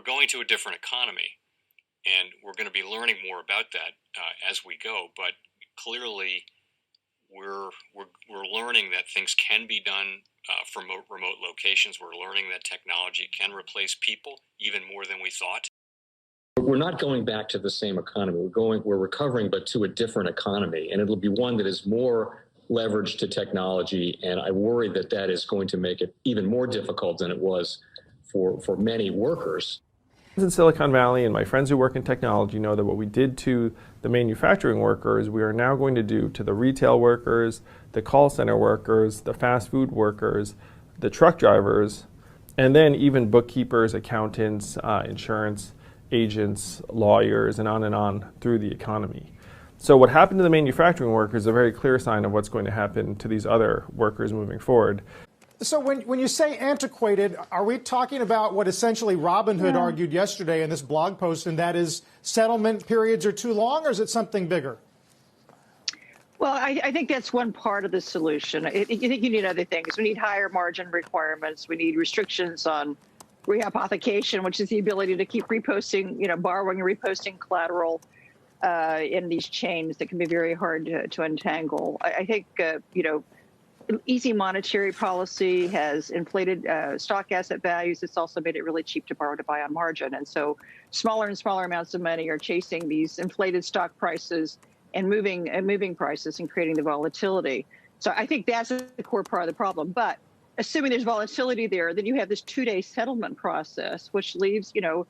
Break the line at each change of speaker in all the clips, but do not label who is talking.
going to a different economy, and we're going to be learning more about that as we go. But clearly, we're learning that things can be done from remote locations. We're learning that technology can replace people even more than we thought.
We're not going back to the same economy. We're recovering, but to a different economy, and it'll be one that is more leveraged to technology. And I worry that that is going to make it even more difficult than it was for many workers.
In Silicon Valley, and my friends who work in technology know that what we did to the manufacturing workers, we are now going to do to the retail workers, the call center workers, the fast food workers, the truck drivers, and then even bookkeepers, accountants, insurance agents, lawyers, and on through the economy. So what happened to the manufacturing workers is a very clear sign of what's going to happen to these other workers moving forward.
So when you say antiquated, are we talking about what essentially Robinhood argued yesterday in this blog post, and that is settlement periods are too long, or is it something bigger?
Well, I think that's one part of the solution. I think you need other things. We need higher margin requirements. We need restrictions on rehypothecation, which is the ability to keep reposting, borrowing and reposting collateral in these chains that can be very hard to untangle. I think, easy monetary policy has inflated stock asset values. It's also made it really cheap to borrow to buy on margin. And so smaller and smaller amounts of money are chasing these inflated stock prices and moving prices and creating the volatility. So I think that's the core part of the problem. But assuming there's volatility there, then you have this 2-day settlement process, which leaves, the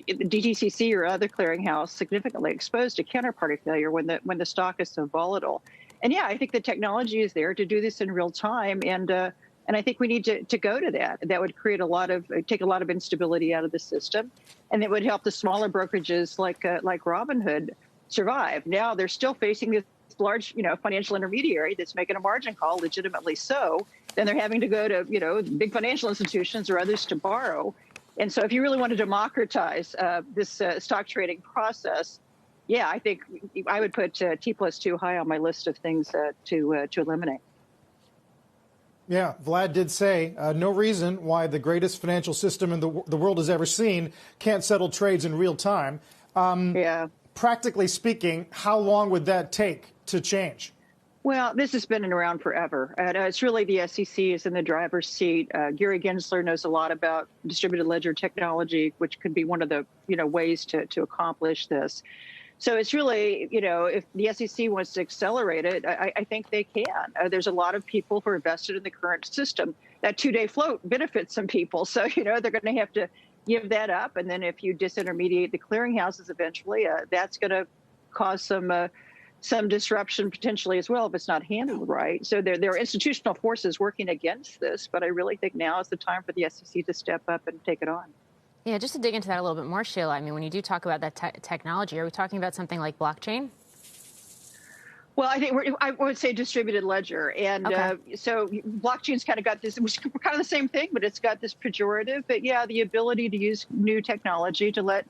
DTCC or other clearinghouse significantly exposed to counterparty failure when the stock is so volatile. And yeah, I think the technology is there to do this in real time, and I think we need to go to that. That would create take a lot of instability out of the system, and it would help the smaller brokerages like Robinhood survive. Now they're still facing this large, financial intermediary that's making a margin call, legitimately so. Then they're having to go to, big financial institutions or others to borrow. And so if you really want to democratize this stock trading process, yeah, I think I would put T+2 high on my list of things to eliminate.
Yeah, Vlad did say no reason why the greatest financial system in the world has ever seen can't settle trades in real time. Practically speaking, how long would that take to change?
Well, this has been around forever. And it's really the SEC is in the driver's seat. Gary Gensler knows a lot about distributed ledger technology, which could be one of the ways to accomplish this. So it's really, if the SEC wants to accelerate it, I think they can. There's a lot of people who are invested in the current system. That 2-day float benefits some people. So, they're going to have to give that up. And then if you disintermediate the clearinghouses eventually, that's going to cause some disruption potentially as well if it's not handled right. So there are institutional forces working against this, but I really think now is the time for the SEC to step up and take it on.
Yeah, just to dig into that a little bit more, Sheila, I mean, when you do talk about that technology, are we talking about something like blockchain?
Well, I think I would say distributed ledger. And so blockchain's kind of got this, which is kind of the same thing, but it's got this pejorative. But yeah, the ability to use new technology to let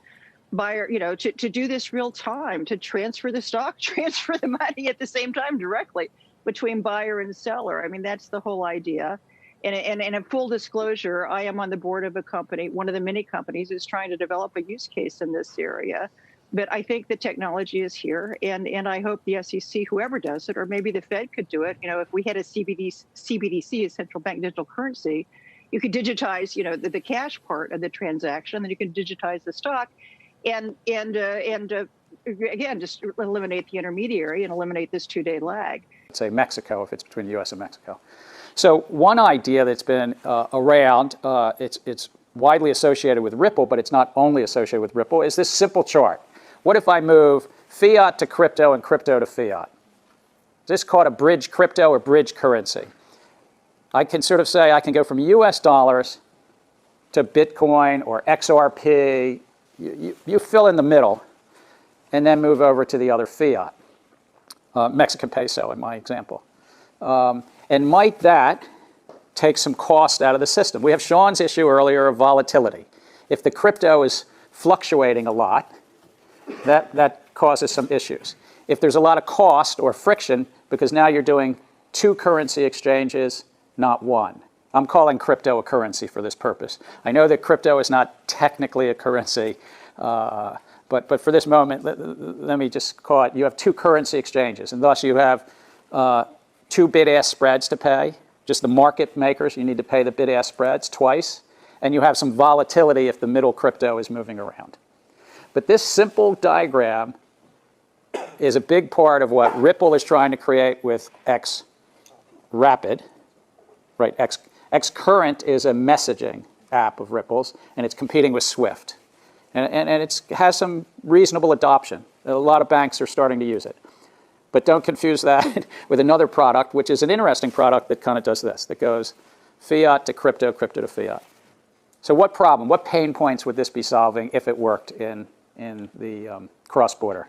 buyer, to do this real time, to transfer the stock, transfer the money at the same time directly between buyer and seller. I mean, that's the whole idea. And in full disclosure, I am on the board of a company, one of the many companies is trying to develop a use case in this area. But I think the technology is here, and I hope the SEC, whoever does it, or maybe the Fed could do it. If we had a CBDC, a central bank digital currency, you could digitize, the cash part of the transaction, then you can digitize the stock, and again, just eliminate the intermediary and eliminate this 2-day lag.
Say Mexico, if it's between the U.S. and Mexico. So one idea that's been around, it's widely associated with Ripple, but it's not only associated with Ripple, is this simple chart. What if I move fiat to crypto and crypto to fiat? Is this called a bridge crypto or bridge currency? I can sort of say I can go from US dollars to Bitcoin or XRP. You fill in the middle and then move over to the other fiat, Mexican peso in my example. And might that take some cost out of the system? We have Sean's issue earlier of volatility. If the crypto is fluctuating a lot, that causes some issues. If there's a lot of cost or friction, because now you're doing 2 currency exchanges, not 1, I'm calling crypto a currency for this purpose. I know that crypto is not technically a currency, but for this moment, let me just call it, you have two currency exchanges, and thus you have two bid-ask spreads to pay. Just the market makers, you need to pay the bid-ask spreads twice, and you have some volatility if the middle crypto is moving around. But this simple diagram is a big part of what Ripple is trying to create with XRapid, right? Xcurrent is a messaging app of Ripple's, and it's competing with Swift. And it has some reasonable adoption. A lot of banks are starting to use it. But don't confuse that with another product, which is an interesting product that kind of does this, that goes fiat to crypto, crypto to fiat. So what problem, what pain points would this be solving if it worked in the cross-border?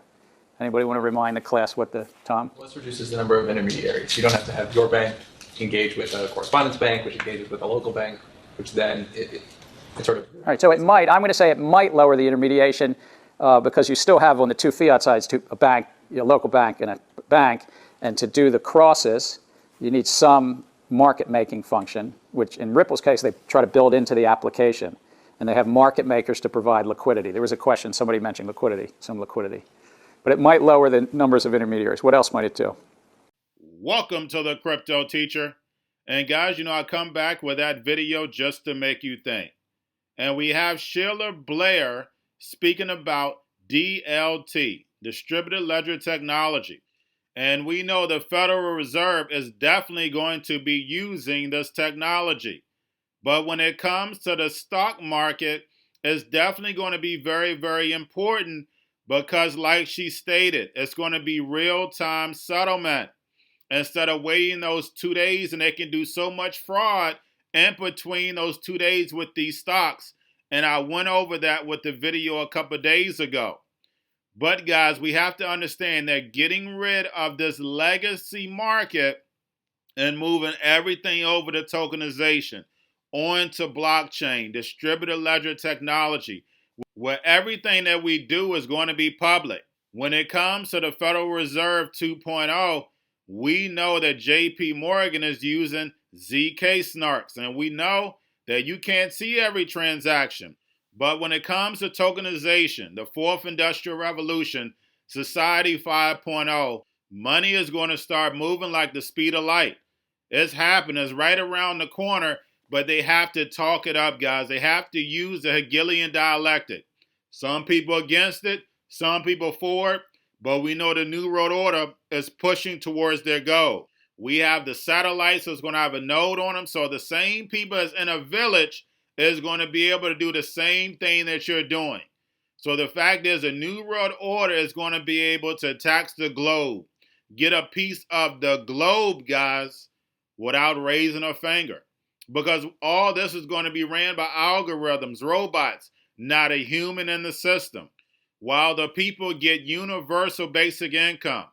Anybody want to remind the class what Tom?
Well, this reduces the number of intermediaries. You don't have to have your bank engage with a correspondence bank, which engages with a local bank, which then it sort of...
All right, so it might, I'm going to say it might lower the intermediation because you still have on the two fiat sides a bank, a local bank and a bank, and to do the crosses, you need some market-making function, which in Ripple's case, they try to build into the application, and they have market makers to provide liquidity. There was a question, somebody mentioned liquidity, some liquidity. But it might lower the numbers of intermediaries. What else might it do?
Welcome to the Crypto Teacher. And guys, you know, I come back with that video just to make you think. And we have Sheila Blair speaking about DLT, Distributed Ledger Technology. And we know the Federal Reserve is definitely going to be using this technology. But when it comes to the stock market, it's definitely going to be very, very important because like she stated, it's going to be real-time settlement. Instead of waiting those 2 days, and they can do so much fraud in between those 2 days with these stocks. And I went over that with the video a couple of days ago. But guys, we have to understand that getting rid of this legacy market and moving everything over to tokenization, onto blockchain, distributed ledger technology, where everything that we do is going to be public. When it comes to the Federal Reserve 2.0, we know that JP Morgan is using ZK snarks, and we know that you can't see every transaction. But when it comes to tokenization, the fourth industrial revolution, Society 5.0, money is going to start moving like the speed of light. It's happening. It's right around the corner, but they have to talk it up, guys. They have to use the Hegelian dialectic. Some people against it, some people for it, but we know the New World Order is pushing towards their goal. We have the satellites that's going to have a node on them, so the same people as in a village is going to be able to do the same thing that you're doing. So the fact is, the New World Order is going to be able to tax the globe, get a piece of the globe, guys, without raising a finger. Because all this is going to be ran by algorithms, robots, not a human in the system. While the people get universal basic income,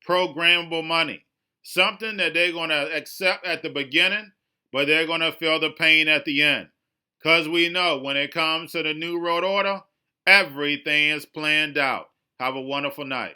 programmable money, something that they're going to accept at the beginning, but they're going to feel the pain at the end. Because we know when it comes to the New World Order, everything is planned out. Have a wonderful night.